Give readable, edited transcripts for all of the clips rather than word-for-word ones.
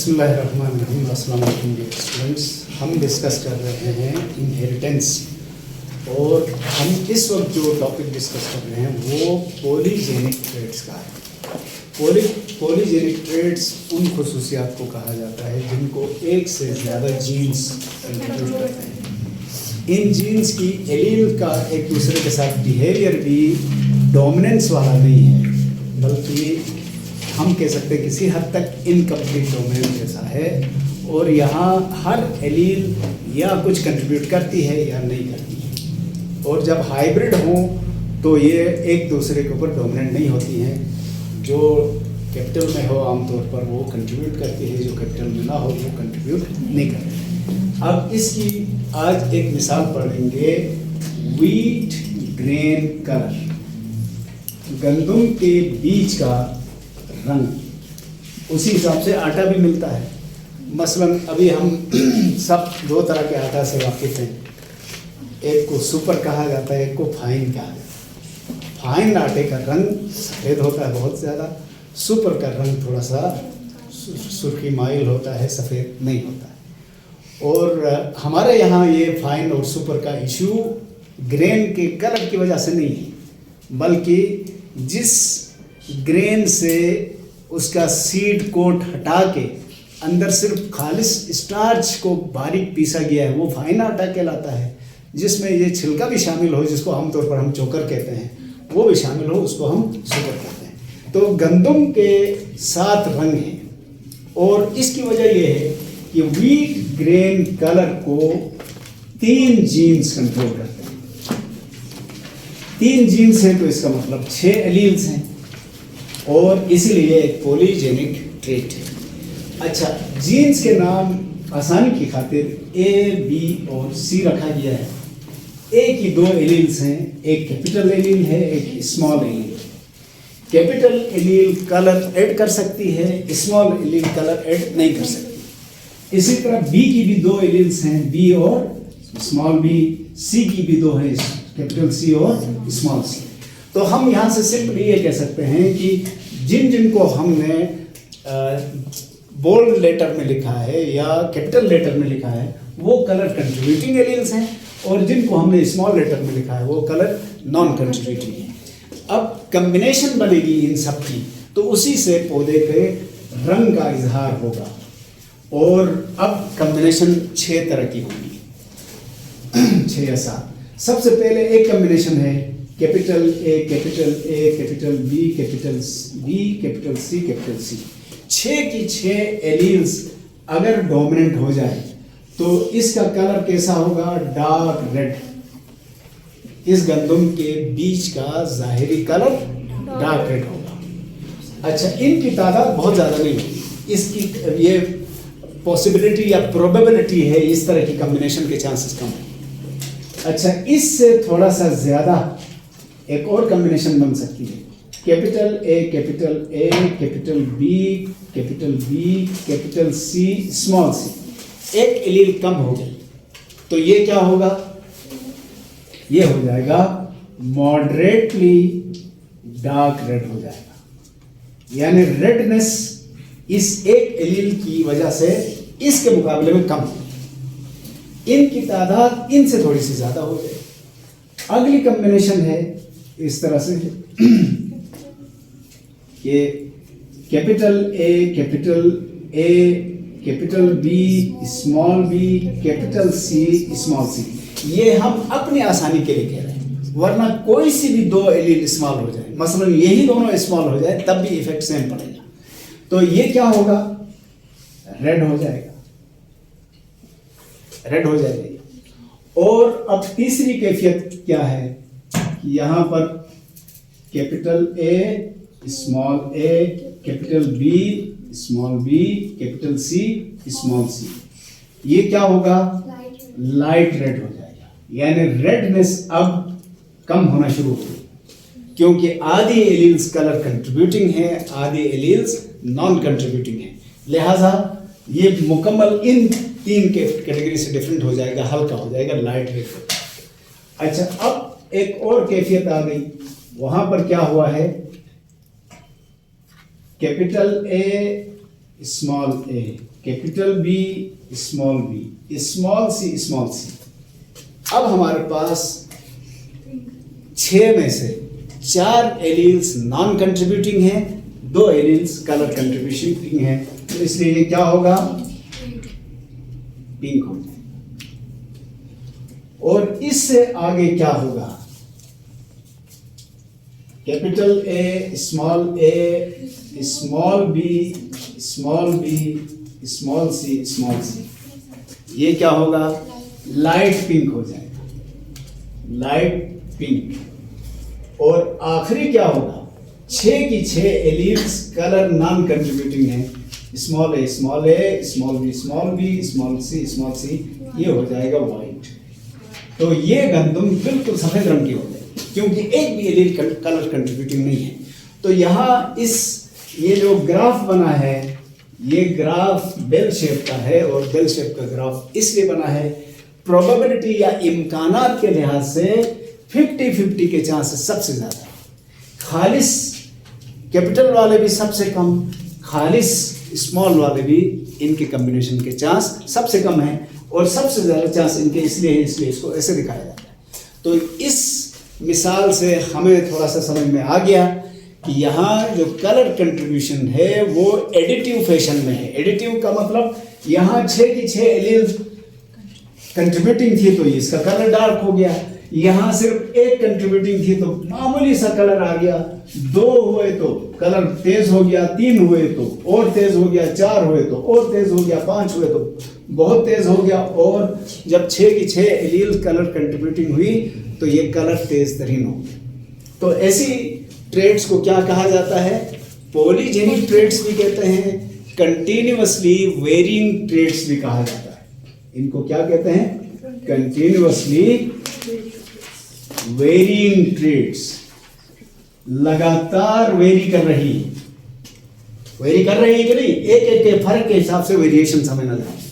बिस्मिल्लाहिर्रहमानिर्रहीम। अस्सलाम वालेकुम डियर स्टूडेंट्स। हम डिस्कस कर रहे हैं इनहेरिटेंस और हम इस वक्त जो टॉपिक डिस्कस कर रहे हैं वो पॉलीजेनिक ट्रेड्स का है। पॉलीजेनिक ट्रेड्स उन खुसूसियात को कहा जाता है जिनको एक से ज़्यादा जीन्स कंट्रीब्यूट करते हैं। इन जीन्स की एलील का एक दूसरे के साथ बिहेवियर भी डोमिनेंस वाला नहीं है, बल्कि हम कह सकते हैं किसी हद तक इनकम्प्लीट डोमेन जैसा है। और यहाँ हर एलील या कुछ कंट्रीब्यूट करती है या नहीं करती है। और जब हाइब्रिड हो तो ये एक दूसरे के ऊपर डोमिनेंट नहीं होती हैं। जो कैपिटल में हो आमतौर पर वो कंट्रीब्यूट करती है, जो कैपिटल में ना हो वो कंट्रीब्यूट नहीं करती। अब इसकी आज एक मिसाल पढ़ेंगे, व्हीट ग्रेन कलर, गंदम के बीज का रंग। उसी हिसाब से आटा भी मिलता है। मसलन अभी हम सब दो तरह के आटा से वाकिफ़ हैं। एक को सुपर कहा जाता है, एक को फाइन कहा जाता है। फाइन आटे का रंग सफ़ेद होता है बहुत ज़्यादा, सुपर का रंग थोड़ा सा सुर्खी माइल होता है, सफ़ेद नहीं होता है। और हमारे यहाँ ये फाइन और सुपर का इशू ग्रेन के कलर की वजह से नहीं है, बल्कि जिस ग्रेन से उसका सीड कोट हटा के अंदर सिर्फ खालिस स्टार्च को बारीक पीसा गया है वो फाइन आटा कहलाता है। जिसमें ये छिलका भी शामिल हो, जिसको आमतौर पर हम चोकर कहते हैं, वो भी शामिल हो, उसको हम सुपर कहते हैं। तो गंदम के 7 रंग हैं और इसकी वजह ये है कि व्हीट ग्रेन कलर को 3 जीन्स कंट्रोल करते हैं। 3 जीन्स हैं तो इसका मतलब 6 एलील्स हैं और इसीलिए एक पॉलीजेनिक ट्रेट है। अच्छा, जीन्स के नाम आसानी की खातिर ए, बी और सी रखा गया है। ए की 2 एलील्स हैं, एक कैपिटल एलील है, एक स्मॉल एलील है। कैपिटल एलील कलर ऐड कर सकती है, स्मॉल एलील कलर ऐड नहीं कर सकती। इसी तरह बी की भी 2 एलील्स हैं, बी और स्मॉल बी। सी की भी 2 है, कैपिटल सी और स्मॉल सी। तो हम यहाँ से सिंपली ये कह सकते हैं कि जिनको हमने बोल्ड लेटर में लिखा है या कैपिटल लेटर में लिखा है वो कलर कंट्रीब्यूटिंग एलील्स हैं, और जिनको हमने स्मॉल लेटर में लिखा है वो कलर नॉन कंट्रीब्यूटिंग है। अब कम्बिनेशन बनेगी इन सब की, तो उसी से पौधे के रंग का इजहार होगा। और अब कम्बिनेशन 6 तरह की होगी, 6 या 7। सबसे पहले एक कम्बिनेशन है capital A, capital B, capital B, capital C, capital C. 6 की 6 एलील्स अगर डोमिनेंट हो जाए तो इसका कलर कैसा होगा? Dark red. इस गंदम के बीज का जाहिरी कलर डार्क रेड होगा। अच्छा, इनकी तादाद बहुत ज़्यादा नहीं होगी। इसकी ये पॉसिबिलिटी या प्रोबेबिलिटी है, इस तरह की कम्बिनेशन के चांसेस कम है। अच्छा, इससे थोड़ा सा ज़्यादा एक और कॉम्बिनेशन बन सकती है, capital A, capital B, capital C, small c. एक एलील कम हो गई तो ये क्या होगा? ये हो जाएगा मॉडरेटली डार्क रेड हो जाएगा। यानी रेडनेस इस एक एलील की वजह से इसके मुकाबले में कम होगी। इनकी तादाद इनसे थोड़ी सी ज्यादा हो जाए। अगली कॉम्बिनेशन है इस तरह से कि capital A, capital B, small B, capital C, small c. ये हम अपनी आसानी के लिए कह रहे हैं, वरना कोई सी भी 2 एलील स्मॉल हो जाए, मसलन यही दोनों स्मॉल हो जाए, तब भी इफेक्ट सेम पड़ेगा। तो ये क्या होगा? रेड हो जाएगा, रेड हो जाएगा। और अब तीसरी कैफियत क्या है? यहाँ पर capital A, small a, capital B, small B, capital C, small c. ये क्या होगा? लाइट रेड हो जाएगा। यानी रेडनेस अब कम होना शुरू होगी, क्योंकि आधी एलील्स कलर कंट्रीब्यूटिंग है, आधी एलील्स नॉन कंट्रीब्यूटिंग है। लिहाजा ये मुकम्मल इन 3 के कैटेगरी से डिफरेंट हो जाएगा, हल्का हो जाएगा, लाइट रेड। अच्छा, अब एक और कैफियत आ गई। वहां पर क्या हुआ है? Capital A, small a, capital B, small b, small c, small c. अब हमारे पास 6 में से 4 एलील्स नॉन कंट्रीब्यूटिंग हैं, 2 एलील्स कलर कंट्रीब्यूटिंग हैं, तो इसलिए ये क्या होगा, पिंक हो जाएगा। और इससे आगे क्या होगा, capital A, small b, small b, small c, small c, ये क्या होगा, लाइट पिंक हो जाएगा, लाइट पिंक। और आखिरी क्या होगा, 6 की 6 एलील्स कलर नॉन कंट्रीब्यूटिंग है, small a, small a, small b, small b, small c, ये हो जाएगा व्हाइट। तो ये गंदम बिल्कुल सफेद रंग की हो जाएगी, क्योंकि एक भी एलील कलर कंट्रीब्यूटिंग नहीं है। तो यहाँ ये जो ग्राफ बना है, ये ग्राफ बेल शेप का है, और बेल शेप का ग्राफ इसलिए बना है, प्रोबेबिलिटी या इम्कानात के लिहाज से 50-50 के चांसेस सबसे ज़्यादा, खालिस कैपिटल वाले भी सबसे कम, खालिस स्मॉल वाले भी, इनके कम्बिनेशन के चांस सबसे कम है, और सबसे ज़्यादा चांस इनके इसलिए इसको ऐसे दिखाया जाता है। तो इस मिसाल से हमें थोड़ा सा समझ में आ गया कि यहाँ जो कलर कंट्रीब्यूशन है वो एडिटिव फैशन में है। एडिटिव का मतलब यहाँ 6 की 6 एलील्स कंट्रीब्यूटिंग थी तो इसका कलर डार्क हो गया, यहाँ सिर्फ एक कंट्रीब्यूटिंग थी तो मामूली सा कलर आ गया, 2 हुए तो कलर तेज हो गया, 3 हुए तो और तेज हो गया, 4 हुए तो और तेज हो गया, 5 हुए तो बहुत तेज हो गया, और जब 6 की 6 एलील कलर कंट्रीब्यूटिंग हुई तो ये कलर तेज तरीन हो गया। तो ऐसी ट्रेड्स को क्या कहा जाता है, पॉलीजेनिक ट्रेड्स भी कहते हैं, कंटिन्यूअसली वेरिंग ट्रेड्स भी कहा जाता है। इनको क्या कहते हैं, कंटिन्यूअसली वेरिंग ट्रेड्स, लगातार वेरी कर रही है, वेरी कर रही है कि नहीं, एक एक के फर्क के हिसाब से वेरिएशन हमें नजर आती है।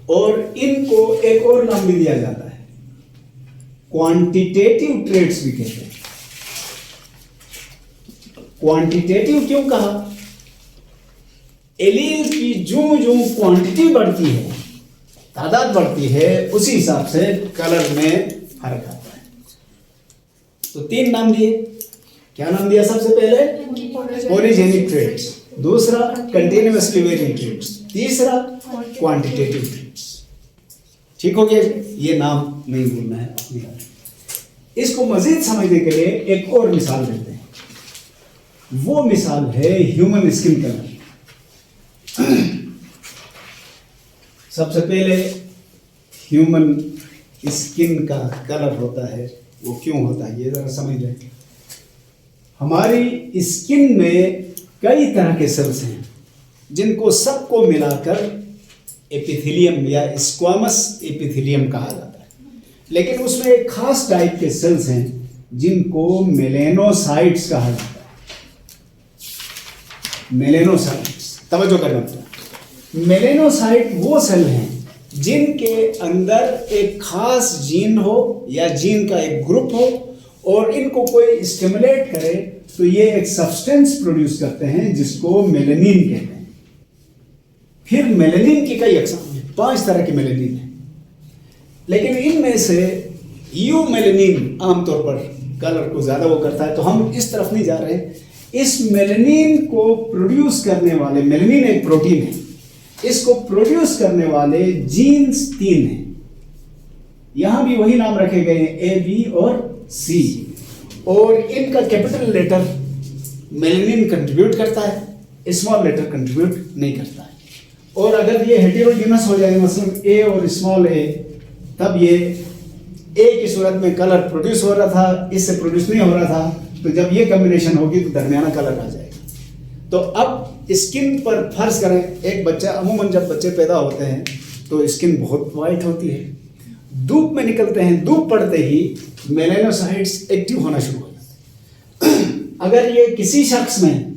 और इनको एक और नाम भी दिया जाता है, क्वांटिटेटिव ट्रेड्स भी कहते हैं। क्वांटिटेटिव क्यों कहा, एलील की जो जो क्वांटिटी बढ़ती है, तादाद बढ़ती है, उसी हिसाब से कलर में फर्क आता है। तो 3 नाम दिए, क्या नाम दिया, सबसे पहले पॉलीजेनिक ट्रेड्स, दूसरा कंटिन्यूअसली वेरिंग ट्रेड्स, तीसरा क्वांटिटेटिव ट्रेड्स। ठीक हो गया, ये नाम नहीं भूलना है अपनी बात। इसको मजीद समझने के लिए एक और मिसाल देते हैं, वो मिसाल है ह्यूमन स्किन कलर। सबसे पहले ह्यूमन स्किन का कलर होता है, वो क्यों होता है ये जरा समझ लें। हमारी स्किन में कई तरह के सेल्स हैं, जिनको सबको मिलाकर एपिथेलियम या स्क्वामस एपिथेलियम कहा जाता है, लेकिन उसमें एक खास टाइप के सेल्स हैं जिनको मेलेनोसाइट्स कहा जाता है। मेलेनोसाइट्स, तवज्जो करना पड़ेगा, मेलेनोसाइट वो सेल हैं जिनके अंदर एक खास जीन हो या जीन का एक ग्रुप हो, और इनको कोई स्टिमुलेट करे तो ये एक सब्सटेंस प्रोड्यूस करते हैं जिसको मेलेनिन कहते हैं। फिर मेलेनिन की कई अक़साम हैं, 5 तरह के मेलेनिन हैं, लेकिन इनमें से यू मेलेनिन आमतौर पर कलर को ज़्यादा वो करता है, तो हम इस तरफ नहीं जा रहे। इस मेलेनिन को प्रोड्यूस करने वाले, मेलेनिन एक प्रोटीन है, इसको प्रोड्यूस करने वाले जीन्स 3 हैं, यहां भी वही नाम रखे गए हैं, ए, बी और सी, और इनका कैपिटल लेटर मेलेनिन कंट्रीब्यूट करता है, स्मॉल लेटर कंट्रीब्यूट नहीं करता है। और अगर ये हेटेरोजीनस हो जाए, मतलब ए और स्मॉल ए, तब ये ए की सूरत में कलर प्रोड्यूस हो रहा था, इससे प्रोड्यूस नहीं हो रहा था, तो जब ये कॉम्बिनेशन होगी तो दरमियाना कलर आ जाएगा। तो अब स्किन पर फर्ज करें, एक बच्चा, अमूमन जब बच्चे पैदा होते हैं तो स्किन बहुत वाइट होती है, धूप में निकलते हैं, धूप पड़ते ही मेलेनोसाइट्स एक्टिव होना शुरू हो जाते हैं। अगर ये किसी शख्स में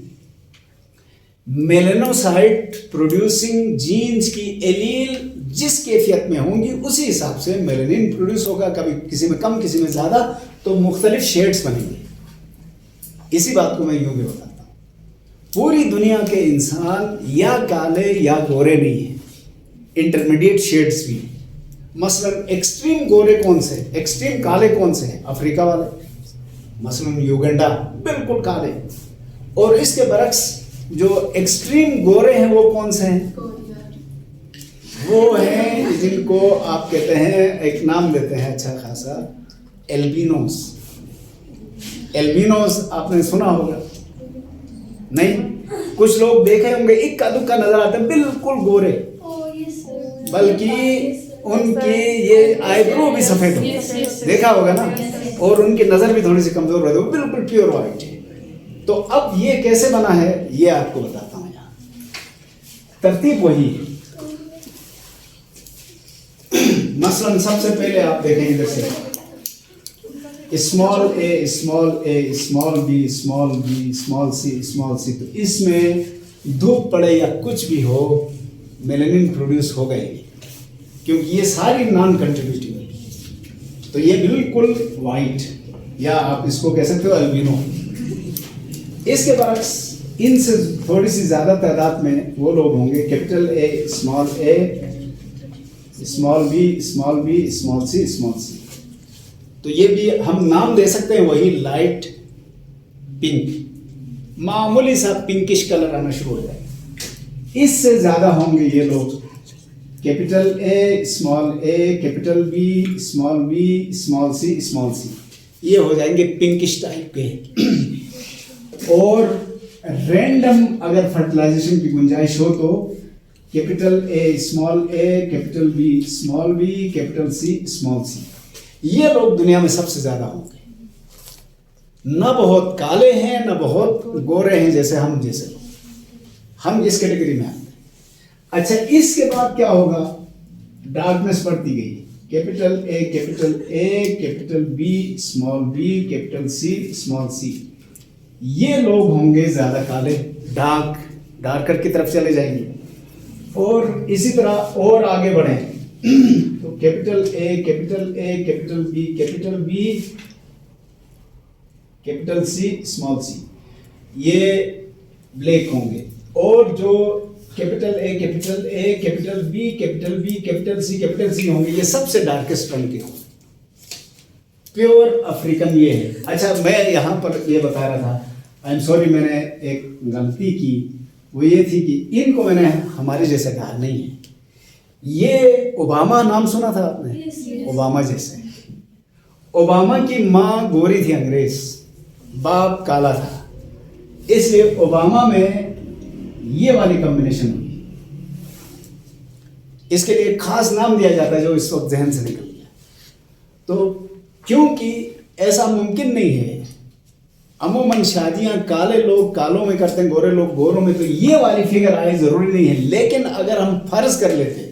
मेलेनोसाइट प्रोड्यूसिंग जीन्स की एलील जिस कैफियत में होंगी उसी हिसाब से मेलेनिन प्रोड्यूस होगा, कभी किसी में कम किसी में ज़्यादा, तो मुख्तलिफ शेड्स बनेंगे। इसी बात को मैं यूं भी बताता हूँ। पूरी दुनिया के इंसान या काले या गोरे नहीं है, इंटरमीडिएट शेड्स भी। मसलन एक्सट्रीम गोरे कौन से, एक्सट्रीम काले कौन से हैं? अफ्रीका वाले, मसलन युगांडा बिल्कुल काले। और इसके बरक्स जो एक्सट्रीम गोरे हैं वो कौन से हैं? वो हैं जिनको आप कहते हैं, एक नाम देते हैं अच्छा खासा, एल्बिनोस। एल्बिनोस आपने सुना होगा? नहीं, कुछ लोग देखे होंगे, इक्का दुक्का नजर आते हैं बिल्कुल गोरे, बल्कि उनकी ये आईब्रो भी सफेद हो, देखा होगा ना, और उनकी नजर भी थोड़ी सी कमजोर रहती है, बिल्कुल प्योर व्हाइट है। तो अब ये कैसे बना है ये आपको बताता हूं। यहाँ तरतीब वही है। मसलन सबसे पहले आप देखें इधर से, small a small a small b small b small c, तो इसमें धूप पड़े या कुछ भी हो मेलानिन प्रोड्यूस होगा ही, क्योंकि ये सारी नॉन कंट्रीब्यूटिंग है। तो ये बिल्कुल वाइट, या आप इसको कह सकते हो अल्बिनो। इसके बरक्स इनसे थोड़ी सी ज्यादा तादाद में वो लोग होंगे, capital A small b small c. तो ये भी हम नाम दे सकते हैं वही लाइट पिंक, मामूली सा पिंकिश कलर आना शुरू हो जाएगा। इससे ज्यादा होंगे ये लोग, capital A capital B small c, ये हो जाएंगे पिंकिश टाइप के। और रैंडम अगर फर्टिलाइजेशन की गुंजाइश हो तो capital A capital B capital C small c, ये लोग दुनिया में सबसे ज्यादा होंगे। न बहुत काले हैं न बहुत गोरे हैं जैसे हम इस कैटेगरी में आते हैं। अच्छा, इसके बाद क्या होगा? डार्कनेस बढ़ती गई, capital A capital B capital C small c, ये लोग होंगे ज्यादा काले, डार्कर की तरफ चले जाएंगे। और इसी तरह और आगे बढ़े तो capital A capital B capital C small c, ये ब्लैक होंगे। और जो capital A capital B capital C होंगे, ये सबसे डार्केस्ट रंग के होंगे, प्योर अफ्रीकन ये है। अच्छा, मैं यहाँ पर ये बता रहा था, आई एम सॉरी, मैंने एक गलती की, वो ये थी कि इनको मैंने हमारे जैसे कहा नहीं है। ये ओबामा नाम सुना था आपने? yes. ओबामा जैसे। ओबामा की माँ गोरी थी, अंग्रेज, बाप काला था, इसलिए ओबामा में ये वाली कॉम्बिनेशन हुई। इसके लिए खास नाम दिया जाता है जो इस वक्त जहन से निकल गया। तो क्योंकि ऐसा मुमकिन नहीं है, अमूमन शादियां काले लोग कालों में करते हैं, गोरे लोग गोरों में, तो ये वाली फिगर आए जरूरी नहीं है। लेकिन अगर हम फर्ज कर लेते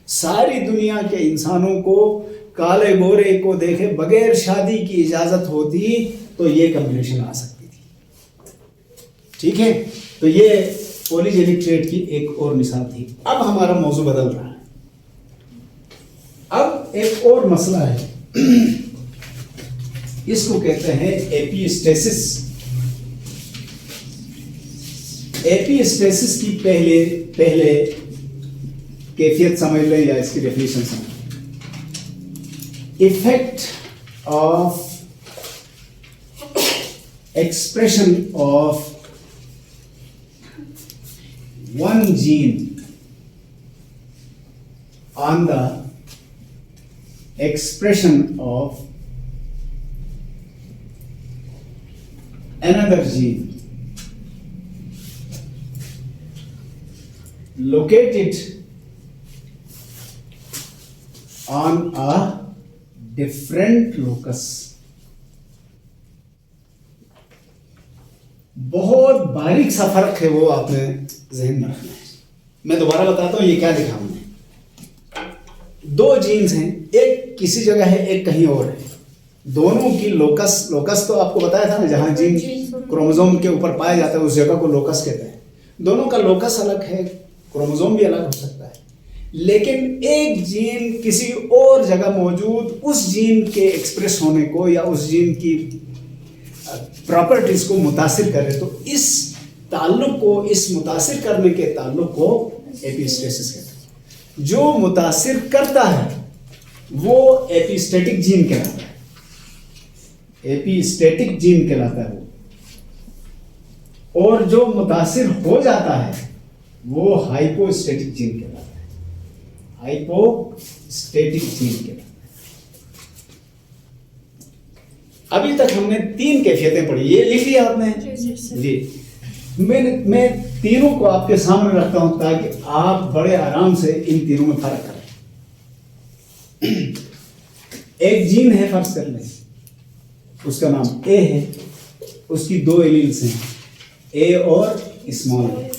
सारी दुनिया के इंसानों को काले गोरे को देखे बगैर शादी की इजाजत होती तो ये कॉम्बिनेशन आ सकती थी। ठीक है, तो ये पॉलीजेनिक ट्रेट की एक और मिसाल थी। अब हमारा मौजू बदल रहा है। अब एक और मसला है, इसको कहते हैं एपिस्टेसिस। एपिस्टेसिस की पहले कैफियत समझ लें या इसकी डेफिनेशन समझ लें। Effect of expression of one gene on the expression of another gene located on a different locus। बहुत बारीक सा फर्क है, वो आपने जहन में रखना है। मैं दोबारा बताता हूं ये क्या लिखा हमने। दो जीन्स हैं, एक किसी जगह है एक कहीं और है। दोनों की लोकस तो आपको बताया था ना, जहां जीन क्रोमोसोम के ऊपर पाया जाता है उस जगह को लोकस कहते हैं। दोनों का लोकस अलग है, क्रोमोसोम भी अलग हो सकता है, लेकिन एक जीन किसी और जगह मौजूद उस जीन के एक्सप्रेस होने को या उस जीन की प्रॉपर्टीज को मुतासिर करे, तो इस ताल्लुक को, इस मुतासिर करने के ताल्लुक को एपिस्टेसिस कहते हैं। जो मुतासिर करता है वो एपिस्टेटिक जीन कहलाता है, एपिस्टेटिक जीन कहलाता है वो। और जो मुतासिर हो जाता है वो हाइपोस्टेटिक जीन कहलाता है, हाइपोस्टेटिक जीन कहलाता है। अभी तक हमने 3 कैफियतें पढ़ी, ये लिख लिया आपने जी। मैं तीनों को आपके सामने रखता हूं ताकि आप बड़े आराम से इन तीनों में फर्क करें। एक जीन है, फर्ज कर लें, उसका नाम ए है, उसकी 2 एलील्स हैं, ए और स्मॉल ए।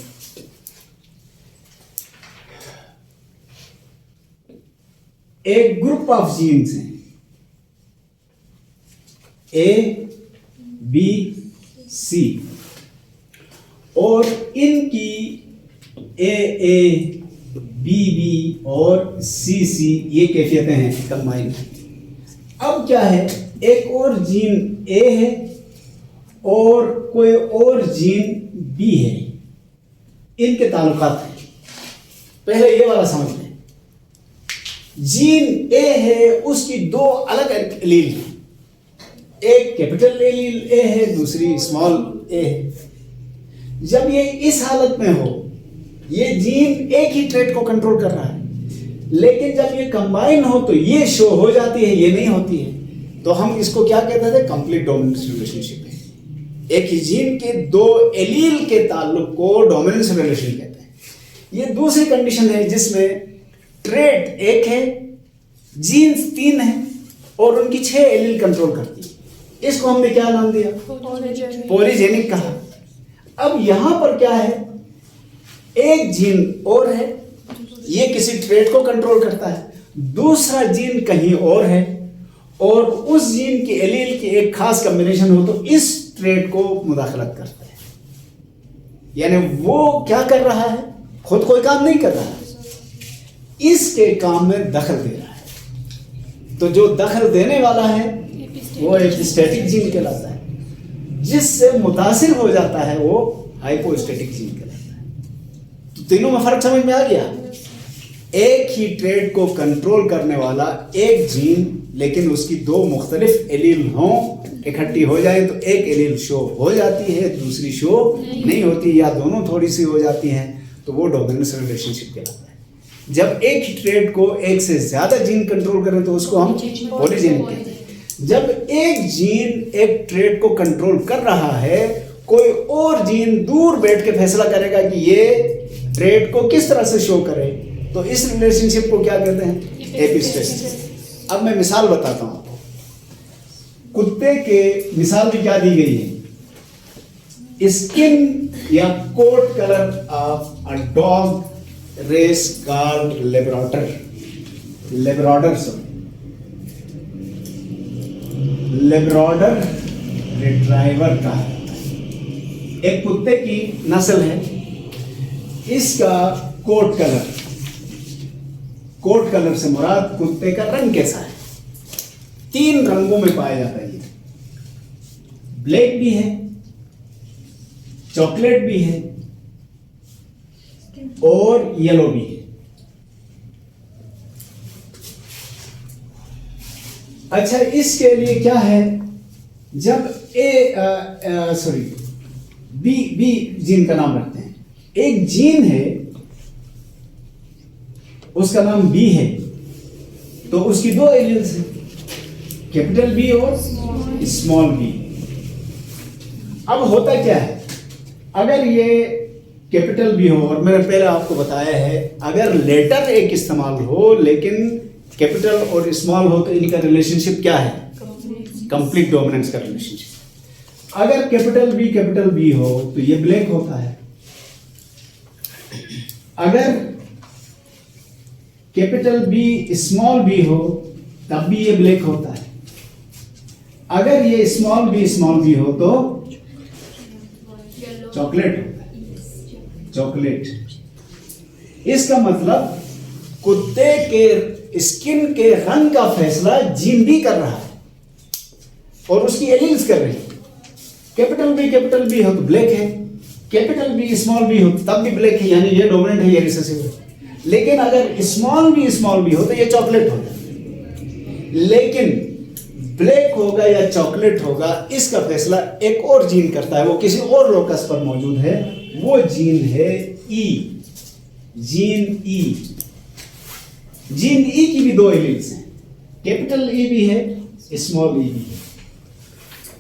एक ग्रुप ऑफ जीन्स हैं, ए बी सी, और इनकी ए बी बी और सी सी ये कैफियतें हैं कंबाइन। अब क्या है, एक और जीन ए है और कोई और जीन बी है, इनके ताल्लुकात हैं। पहले ये वाला समझ लें, जीन ए है, उसकी 2 अलग एलील हैं, एक कैपिटल एलील ए है, दूसरी स्मॉल ए है। जब ये इस हालत में हो, ये जीन एक ही ट्रेट को कंट्रोल कर रहा है, लेकिन जब ये कंबाइन हो तो ये शो हो जाती है, ये नहीं होती है, तो हम इसको क्या कहते थे, कंप्लीट डोमिनेंस रिलेशनशिप है। एक ही जीन के 2 एलील के ताल्लुक को डोमिनेंस रिलेशन कहते हैं। ये दूसरी कंडीशन है जिसमें ट्रेट एक है, जीन्स 3 है और उनकी 6 एलील कंट्रोल करती है। इसको हमने क्या नाम दिया, पॉलीजेनिक कहा। अब यहां पर क्या है, एक जीन और है, ये किसी ट्रेट को कंट्रोल करता है, दूसरा जीन कहीं और है, और उस जीन की एलील की एक खास कॉम्बिनेशन हो तो इस ट्रेट को मुदाखलत करता है। यानी वो क्या कर रहा है, खुद कोई काम नहीं कर रहा है, इसके काम में दखल दे रहा है। तो जो दखल देने वाला है वो एपिस्टेटिक जीन कहलाता है, जिससे मुतासिर हो जाता है वो हाइपोस्टेटिक जीन कहलाता है। तो तीनों में फर्क समझ में आ गया। एक ही ट्रेट को कंट्रोल करने वाला एक जीन, लेकिन उसकी 2 मुख्तलिफ एलील हों, इकट्ठी हो जाए तो एक एलील शो हो जाती है, दूसरी शो नहीं होती, या दोनों थोड़ी सी हो जाती हैं, तो वो डोमिनेंस रिलेशनशिप कहलाता है। जब एक ही ट्रेट को एक से ज्यादा जीन कंट्रोल करें तो उसको हम पॉलीजेनिक कहते हैं। जब एक जीन एक ट्रेट को कंट्रोल कर रहा है, कोई और जीन दूर बैठ के फैसला करेगा कि ये ट्रेट को किस तरह से शो करे, तो इस रिलेशनशिप को क्या कहते हैं, एपिस्टेसिस। अब मैं मिसाल बताता हूं आपको। कुत्ते के मिसाल भी क्या दी गई है, स्किन या coat colour of a dog race called Labrador, Labrador retriever का एक कुत्ते की नस्ल है। इसका कोट कलर से मुराद कुत्ते का रंग कैसा है, 3 रंगों में पाया जाता है। ब्लैक भी है, चॉकलेट भी है और येलो भी है। अच्छा, इसके लिए क्या है, जब बी जीन का नाम रखते हैं, एक जीन है उसका नाम बी है, तो उसकी 2 एलील्स हैं, कैपिटल बी और स्मॉल बी। अब होता क्या है, अगर ये कैपिटल बी हो, और मैंने पहले आपको बताया है, अगर लेटर एक इस्तेमाल हो लेकिन कैपिटल और स्मॉल हो तो इनका रिलेशनशिप क्या है, कंप्लीट डोमिनेंस का रिलेशनशिप। अगर कैपिटल बी हो तो ये ब्लैक होता है, अगर कैपिटल बी स्मॉल बी हो तब भी ये ब्लैक होता है, अगर ये स्मॉल बी हो तो चॉकलेट होता है, चॉकलेट। इसका मतलब कुत्ते के स्किन के रंग का फैसला जीन भी कर रहा है और उसकी एलील्स कर रही है। कैपिटल बी हो तो ब्लैक है, कैपिटल बी स्मॉल बी हो तब भी ब्लैक है, यानी ये डोमिनेंट है, ये रिसेसिव है। लेकिन अगर स्मॉल बी हो तो ये चॉकलेट होगा। लेकिन ब्लैक होगा या चॉकलेट होगा, इसका फैसला एक और जीन करता है, वो किसी और लोकस पर मौजूद है, वो जीन है ई, जीन ई। जीन ई की भी दो एलील्स हैं, कैपिटल ई भी है, स्मॉल ई भी है।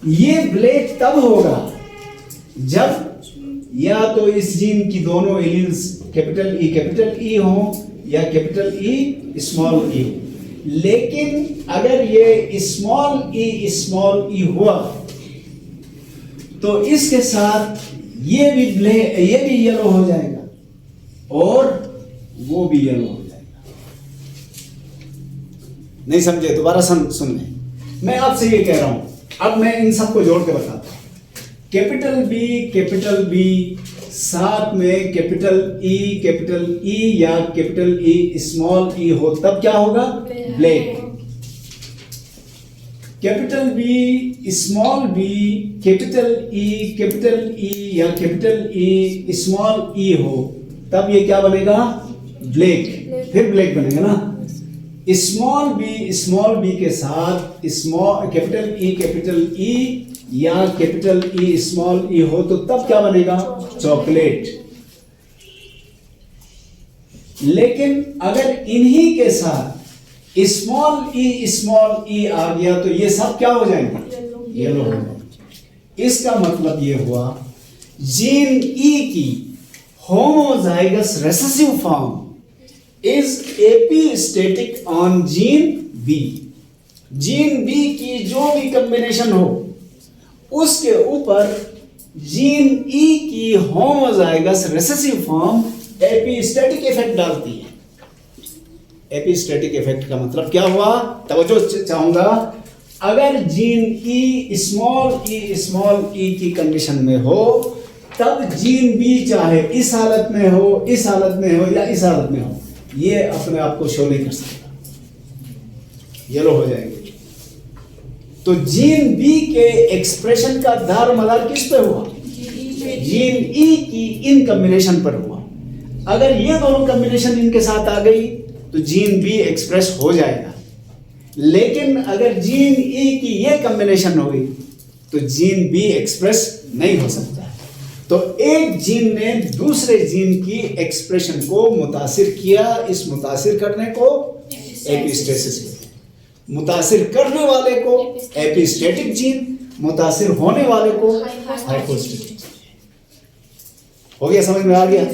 ये ब्लैक तब होगा जब या तो इस जीन की दोनों एलील्स कैपिटल ई हो या कैपिटल ई स्मॉल ई। लेकिन अगर ये स्मॉल ई हुआ तो इसके साथ ये भी येलो हो जाएगा और वो भी येलो हो जाएगा। नहीं समझे? दोबारा सुन लें, मैं आपसे ये कह रहा हूं, अब मैं इन सबको जोड़ के बताता हूं। कैपिटल बी साथ में कैपिटल ई या कैपिटल ई स्मॉल ई हो तब क्या होगा? Black. Capital B small B capital E या कैपिटल ई स्मॉल ई हो तब ये क्या बनेगा? ब्लैक। फिर ब्लैक बनेगा ना। स्मॉल बी के साथ कैपिटल ई या कैपिटल ई स्मॉल ई हो तो तब क्या बनेगा? चॉकलेट। लेकिन अगर इन्हीं के साथ स्मॉल ई आ गया तो ये सब क्या हो जाएंगे? येलो हो जाएंगे। इसका मतलब ये हुआ जीन ई की homozygous recessive form is epistatic on gene B. Gene B की जो भी कॉम्बिनेशन हो उसके ऊपर जीन ई की homozygous recessive form epistatic effect डालती है। एपिस्टेटिक इफेक्ट का मतलब क्या हुआ? तवज्जो चाहूंगा। अगर जीन ई स्मॉल ई की कंडीशन में हो तब जीन बी चाहे इस हालत में हो या इस हालत में हो, ये अपने आप को शो नहीं कर सकता, येलो हो जाएंगे। तो जीन बी के एक्सप्रेशन का दार मदार किस पे हुआ? जीन ई की इन कॉम्बिनेशन पर हुआ। अगर ये दोनों कॉम्बिनेशन इनके साथ आ गई तो जीन बी एक्सप्रेस हो जाएगा। लेकिन अगर जीन ई की ये कॉम्बिनेशन हो गई तो जीन बी एक्सप्रेस नहीं हो सकता। तो एक जीन ने दूसरे जीन की एक्सप्रेशन को मुतासिर किया। इस मुतासिर करने को एपिस्टेसिस कहते हैं। मुतासिर करने वाले को एपिस्टेटिक जीन, मुतासिर होने वाले को हाइपोस्टेटिक। हो गया? समझ में आ गया?